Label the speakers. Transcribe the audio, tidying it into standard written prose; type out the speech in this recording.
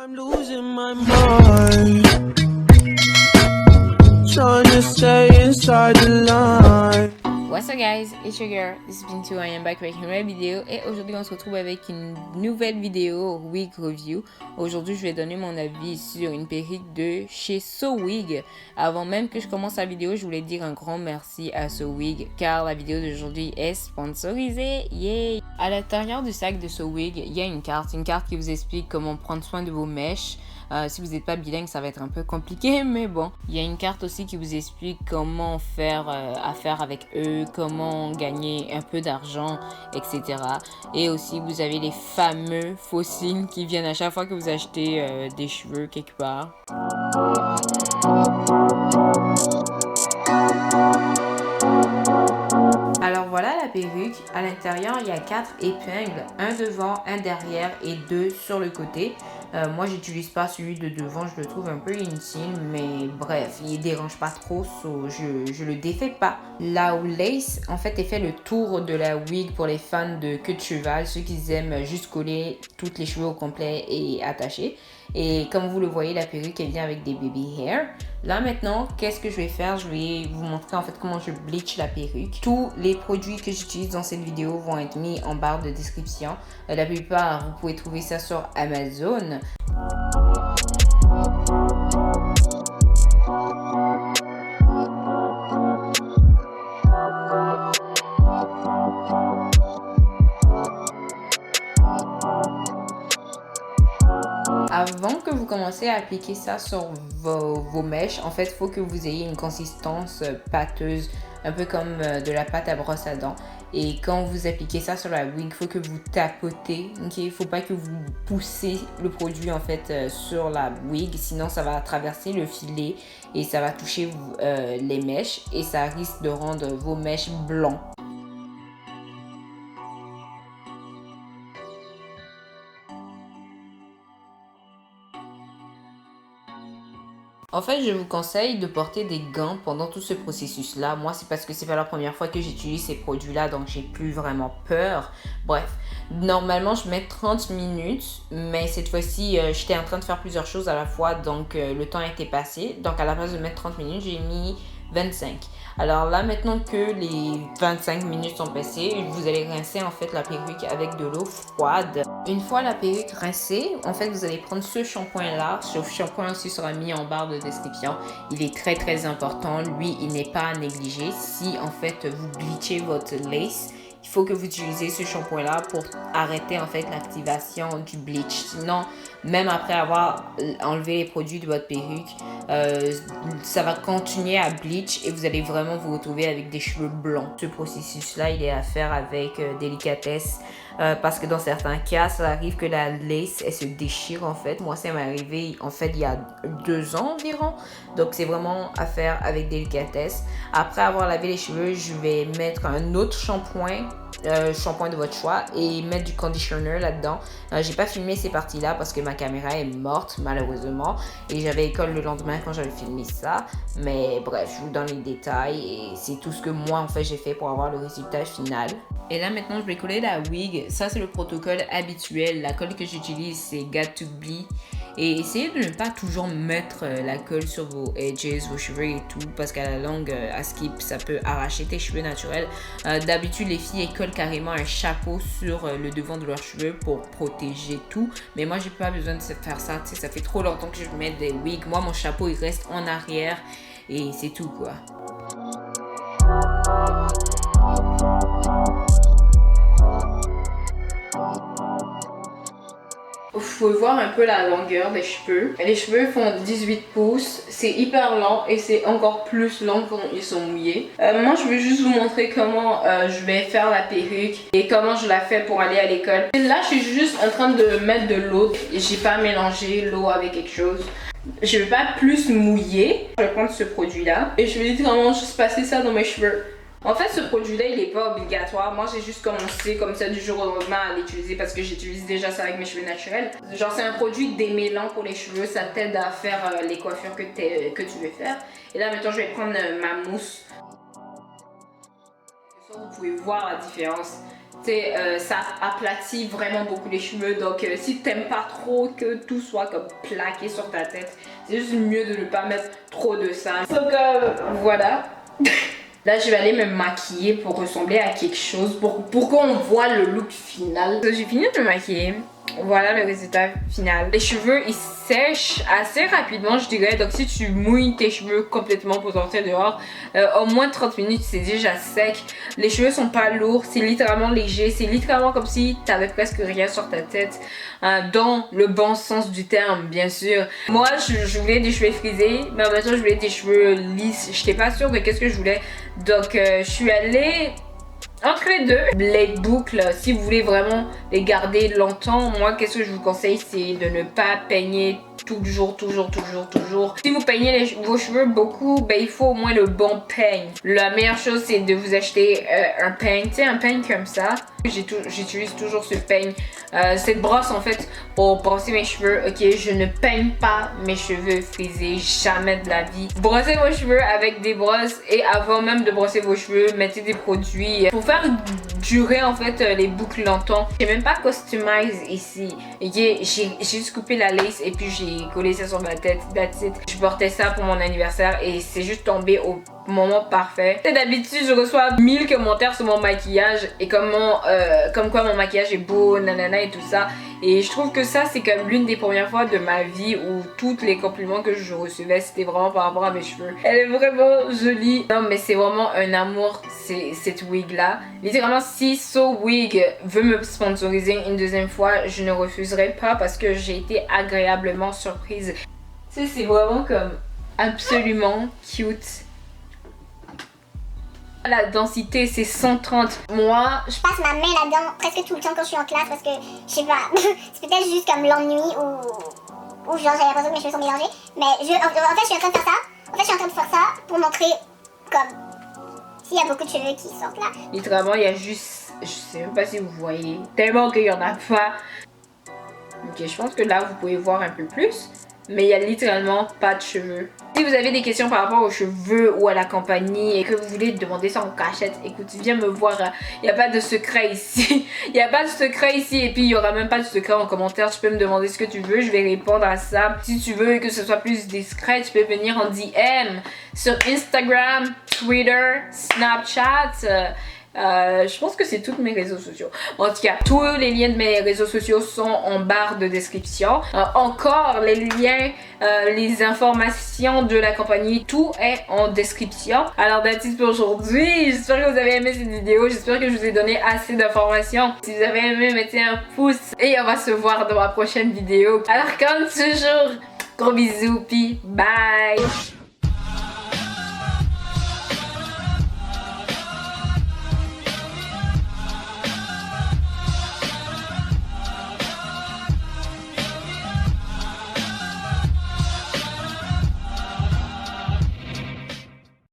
Speaker 1: I'm losing my mind, trying to stay inside the line.
Speaker 2: What's up guys, it's your girl, this is Bintou, I am back avec une nouvelle vidéo et aujourd'hui on se retrouve avec une nouvelle vidéo wig review. Aujourd'hui je vais donner mon avis sur une perruque de chez SoWig. Avant même que je commence la vidéo, je voulais dire un grand merci à SoWig car la vidéo d'aujourd'hui est sponsorisée. Yay! À l'intérieur du sac de SoWig, il y a une carte qui vous explique comment prendre soin de vos mèches. Si vous n'êtes pas bilingue, ça va être un peu compliqué, mais bon. Il y a une carte aussi qui vous explique comment faire affaire avec eux, comment gagner un peu d'argent, etc. Et aussi, vous avez les fameux faux signes qui viennent à chaque fois que vous achetez des cheveux quelque part. Alors voilà la perruque. À l'intérieur, il y a 4 épingles, un devant, un derrière et 2 sur le côté. Moi, j'utilise pas celui de devant, je le trouve un peu inutile, mais bref, il dérange pas trop, je le défais pas. La lace, en fait, elle fait le tour de la wig pour les fans de queue de cheval, ceux qui aiment juste coller toutes les cheveux au complet et attacher. Et comme vous le voyez, la perruque, elle vient avec des baby hair. Là maintenant, qu'est-ce que je vais faire? Je vais vous montrer en fait comment je bleach la perruque. Tous les produits que j'utilise dans cette vidéo vont être mis en barre de description. La plupart, vous pouvez trouver ça sur Amazon. Avant que vous commencez à appliquer ça sur vos mèches, en fait, il faut que vous ayez une consistance pâteuse, un peu comme de la pâte à brosse à dents. Et quand vous appliquez ça sur la wig, il faut que vous tapotez, ok? Il ne faut pas que vous poussez le produit en fait sur la wig, sinon ça va traverser le filet et ça va toucher les mèches et ça risque de rendre vos mèches blancs. En fait, je vous conseille de porter des gants pendant tout ce processus-là. Moi, c'est parce que c'est pas la première fois que j'utilise ces produits-là, donc j'ai plus vraiment peur. Bref, normalement, je mets 30 minutes, mais cette fois-ci, j'étais en train de faire plusieurs choses à la fois, donc le temps était passé. Donc, à la place de mettre 30 minutes, j'ai mis 25. Alors là, maintenant que les 25 minutes sont passées, vous allez rincer en fait la perruque avec de l'eau froide. Une fois la perruque rincée, en fait, vous allez prendre ce shampoing-là. Ce shampoing aussi sera mis en barre de description. Il est très très important. Lui, il n'est pas à négliger. Si en fait vous bleachez votre lace, il faut que vous utilisez ce shampoing-là pour arrêter en fait l'activation du bleach. Sinon, même après avoir enlevé les produits de votre perruque, ça va continuer à bleach et vous allez vraiment vous retrouver avec des cheveux blancs. Ce processus-là, il est à faire avec délicatesse parce que dans certains cas, ça arrive que la lace, elle se déchire en fait. Moi, ça m'est arrivé en fait il y a 2 ans environ. Donc, c'est vraiment à faire avec délicatesse. Après avoir lavé les cheveux, je vais mettre un autre shampoing de votre choix et mettre du conditioner là-dedans. J'ai pas filmé ces parties-là parce que ma caméra est morte malheureusement et j'avais école le lendemain quand j'avais filmé ça. Mais bref, je vous donne les détails et c'est tout ce que moi en fait j'ai fait pour avoir le résultat final. Et là maintenant je vais coller la wig. Ça c'est le protocole habituel. La colle que j'utilise c'est Got2b. Et essayez de ne pas toujours mettre la colle sur vos edges, vos cheveux et tout, parce qu'à la longue, à skip, ça peut arracher tes cheveux naturels. D'habitude, les filles elles collent carrément un chapeau sur le devant de leurs cheveux pour protéger tout. Mais moi, j'ai pas besoin de faire ça. Tu sais, ça fait trop longtemps que je mets des wigs. Moi, mon chapeau, il reste en arrière et c'est tout, quoi. Ouf. pouvez voir un peu la longueur des cheveux. Les cheveux font 18 pouces, c'est hyper lent et c'est encore plus long quand ils sont mouillés. Moi je vais juste vous montrer comment je vais faire la perruque et comment je la fais pour aller à l'école. Là je suis juste en train de mettre de l'eau, j'ai pas mélangé l'eau avec quelque chose. Je vais pas plus mouiller. Je vais prendre ce produit là et je vais littéralement juste passer ça dans mes cheveux. En fait, ce produit-là, il n'est pas obligatoire. Moi, j'ai juste commencé comme ça du jour au lendemain à l'utiliser parce que j'utilise déjà ça avec mes cheveux naturels. Genre, c'est un produit démêlant pour les cheveux. Ça t'aide à faire les coiffures que tu veux faire. Et là, maintenant, je vais prendre ma mousse. Vous pouvez voir la différence. Ça aplatit vraiment beaucoup les cheveux. Donc, si t'aimes pas trop que tout soit comme plaqué sur ta tête, c'est juste mieux de ne pas mettre trop de ça. Donc, voilà. Là, je vais aller me maquiller pour ressembler à quelque chose, pour qu'on voit le look final. J'ai fini de me maquiller. Voilà le résultat final. Les cheveux, ils sèchent assez rapidement, je dirais. Donc, si tu mouilles tes cheveux complètement pour sortir dehors, au moins 30 minutes, c'est déjà sec. Les cheveux sont pas lourds, c'est littéralement léger. C'est littéralement comme si t'avais presque rien sur ta tête. Dans le bon sens du terme, bien sûr. Moi, je voulais des cheveux frisés, mais en même temps, je voulais des cheveux lisses. J'étais pas sûre de qu'est-ce que je voulais. Donc, je suis allée entre les deux. Les boucles, si vous voulez vraiment les garder longtemps, moi qu'est-ce que je vous conseille, c'est de ne pas peigner toujours. Si vous peignez vos cheveux beaucoup, ben il faut au moins le bon peigne. La meilleure chose, c'est de vous acheter un peigne, tu sais, un peigne comme ça. J'utilise toujours ce peigne, cette brosse en fait pour brosser mes cheveux. Ok, je ne peigne pas mes cheveux frisés, jamais de la vie. Brossez vos cheveux avec des brosses et avant même de brosser vos cheveux, mettez des produits pour faire durer en fait les boucles longtemps. J'ai même pas customize ici. Ok, j'ai juste coupé la lace et puis j'ai collé ça sur ma tête. That's it. Je portais ça pour mon anniversaire et c'est juste tombé au moment parfait. D'habitude, je reçois 1000 commentaires sur mon maquillage et comme quoi mon maquillage est beau, nanana et tout ça. Et je trouve que ça, c'est comme l'une des premières fois de ma vie où tous les compliments que je recevais, c'était vraiment par rapport à mes cheveux. Elle est vraiment jolie. Non, mais c'est vraiment un amour, cette wig-là. Littéralement, si So Wig veut me sponsoriser une deuxième fois, je ne refuserai pas parce que j'ai été agréablement surprise. Tu sais, c'est vraiment comme absolument cute. La densité, c'est 130. Moi,
Speaker 3: je passe ma main là-dedans presque tout le temps quand je suis en classe parce que, je sais pas, c'est peut-être juste comme l'ennui ou genre j'ai l'impression que mes cheveux sont mélangés. Mais en fait, je suis en train de faire ça. En fait, je suis en train de faire ça pour montrer comme s'il y a beaucoup de cheveux qui sortent là.
Speaker 2: Littéralement, il y a juste, je sais même pas si vous voyez, tellement qu'il y en a pas. Ok, je pense que là, vous pouvez voir un peu plus. Mais il y a littéralement pas de cheveux. Si vous avez des questions par rapport aux cheveux ou à la compagnie et que vous voulez demander ça en cachette, écoute, viens me voir. Il n'y a pas de secret ici. Il n'y a pas de secret ici et puis il n'y aura même pas de secret en commentaire. Tu peux me demander ce que tu veux, je vais répondre à ça. Si tu veux que ce soit plus discret, tu peux venir en DM sur Instagram, Twitter, Snapchat. Je pense que c'est tous mes réseaux sociaux. En tout cas, tous les liens de mes réseaux sociaux sont en barre de description. Encore les liens, les informations de la compagnie, tout est en description. Alors that's it pour aujourd'hui. J'espère que vous avez aimé cette vidéo. J'espère que je vous ai donné assez d'informations. Si vous avez aimé, mettez un pouce et on va se voir dans ma prochaine vidéo. Alors comme toujours, gros bisous puis bye.